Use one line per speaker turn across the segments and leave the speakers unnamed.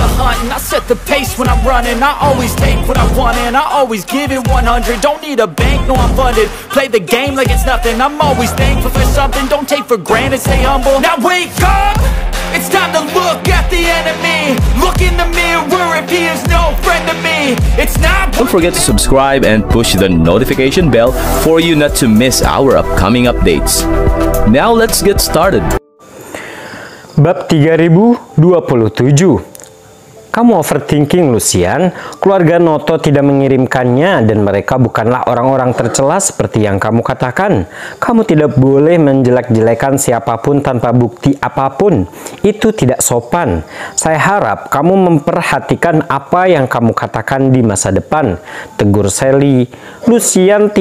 the hunt and I set the pace when I'm running. I always take what I want and I always give it 100. Don't need a bank, no I'm funded. Play the game like it's nothing. I'm always thankful for something. Don't take for granted, stay humble. Now wake up, it's time to look at the enemy. Look in the mirror if he is no friend to me. It's not.
Don't forget to subscribe and push the notification bell for you not to miss our upcoming updates. Now let's get started.
Bab 3027. Kamu overthinking, Lucian. Keluarga Noto tidak mengirimkannya dan mereka bukanlah orang-orang tercela seperti yang kamu katakan. Kamu tidak boleh menjelek-jelekan siapapun tanpa bukti apapun. Itu tidak sopan. Saya harap kamu memperhatikan apa yang kamu katakan di masa depan, tegur Sally. Lucian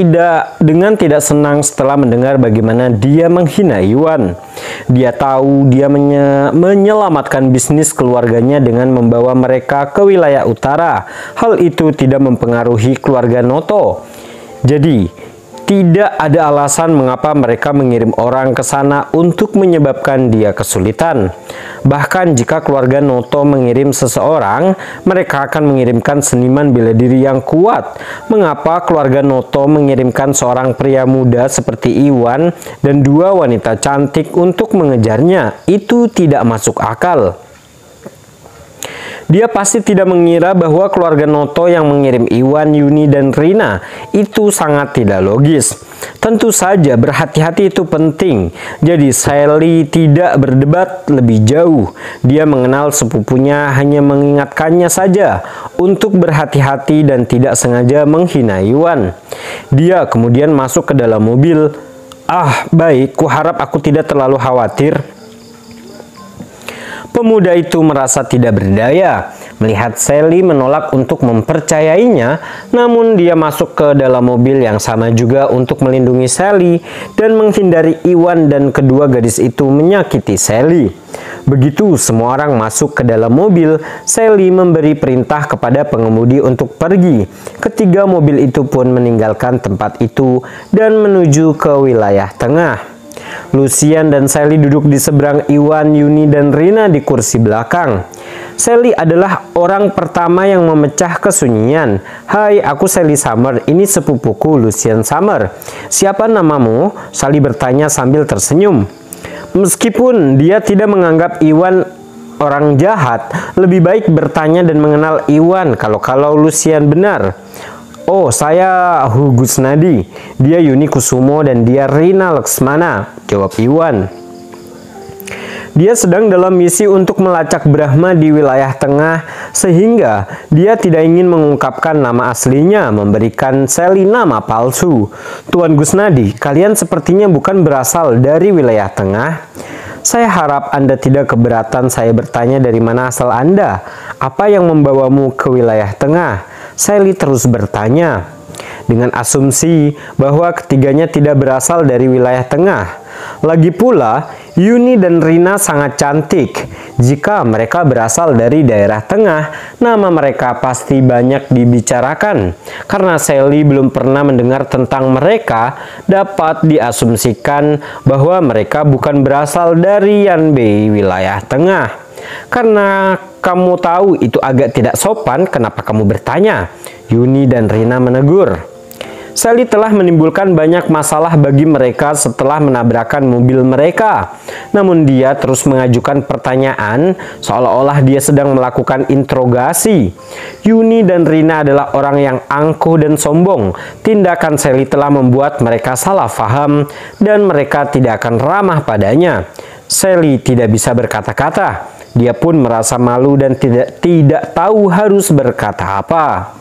dengan tidak senang setelah mendengar bagaimana dia menghina Iwan. Dia tahu dia menyelamatkan bisnis keluarganya dengan membawa mereka ke wilayah utara. Hal itu tidak mempengaruhi keluarga Noto. Jadi, tidak ada alasan mengapa mereka mengirim orang ke sana untuk menyebabkan dia kesulitan. Bahkan jika keluarga Noto mengirim seseorang, mereka akan mengirimkan seniman bela diri yang kuat. Mengapa keluarga Noto mengirimkan seorang pria muda seperti Iwan dan dua wanita cantik untuk mengejarnya? Itu tidak masuk akal. Dia pasti tidak mengira bahwa keluarga Noto yang mengirim Iwan, Yuni, dan Rina. Itu sangat tidak logis. Tentu saja berhati-hati itu penting. Jadi Sally tidak berdebat lebih jauh. Dia mengenal sepupunya, hanya mengingatkannya saja untuk berhati-hati dan tidak sengaja menghina Iwan. Dia kemudian masuk ke dalam mobil. Ah, baik, kuharap aku tidak terlalu khawatir. Pemuda itu merasa tidak berdaya melihat Sally menolak untuk mempercayainya, namun dia masuk ke dalam mobil yang sama juga untuk melindungi Sally dan menghindari Iwan dan kedua gadis itu menyakiti Sally. Begitu semua orang masuk ke dalam mobil, Sally memberi perintah kepada pengemudi untuk pergi. Ketiga mobil itu pun meninggalkan tempat itu dan menuju ke wilayah tengah. Lucian dan Sally duduk di seberang Iwan, Yuni, dan Rina di kursi belakang. Sally adalah orang pertama yang memecah kesunyian. Hai, aku Sally Summer. Ini sepupuku Lucian Summer. Siapa namamu? Sally bertanya sambil tersenyum. Meskipun dia tidak menganggap Iwan orang jahat, lebih baik bertanya dan mengenal Iwan kalau Lucian benar. Oh, saya Hugus Nadi. Dia Yuni Kusumo dan dia Rina Laksmana, jawab Iwan. Dia sedang dalam misi untuk melacak Brahma di wilayah tengah, sehingga dia tidak ingin mengungkapkan nama aslinya, memberikan Sally nama palsu. Tuan Gusnadi, kalian sepertinya bukan berasal dari wilayah tengah. Saya harap Anda tidak keberatan saya bertanya dari mana asal Anda. Apa yang membawamu ke wilayah tengah? Sally terus bertanya, dengan asumsi bahwa ketiganya tidak berasal dari wilayah tengah. Lagi pula, Yuni dan Rina sangat cantik. Jika mereka berasal dari daerah tengah, nama mereka pasti banyak dibicarakan. Karena Sally belum pernah mendengar tentang mereka, dapat diasumsikan bahwa mereka bukan berasal dari Yanbei wilayah tengah. Karena kamu tahu itu agak tidak sopan, kenapa kamu bertanya? Yuni dan Rina menegur. Sally telah menimbulkan banyak masalah bagi mereka setelah menabrakkan mobil mereka. Namun dia terus mengajukan pertanyaan seolah-olah dia sedang melakukan interogasi. Yuni dan Rina adalah orang yang angkuh dan sombong. Tindakan Sally telah membuat mereka salah paham dan mereka tidak akan ramah padanya. Sally tidak bisa berkata-kata. Dia pun merasa malu dan tidak tahu harus berkata apa.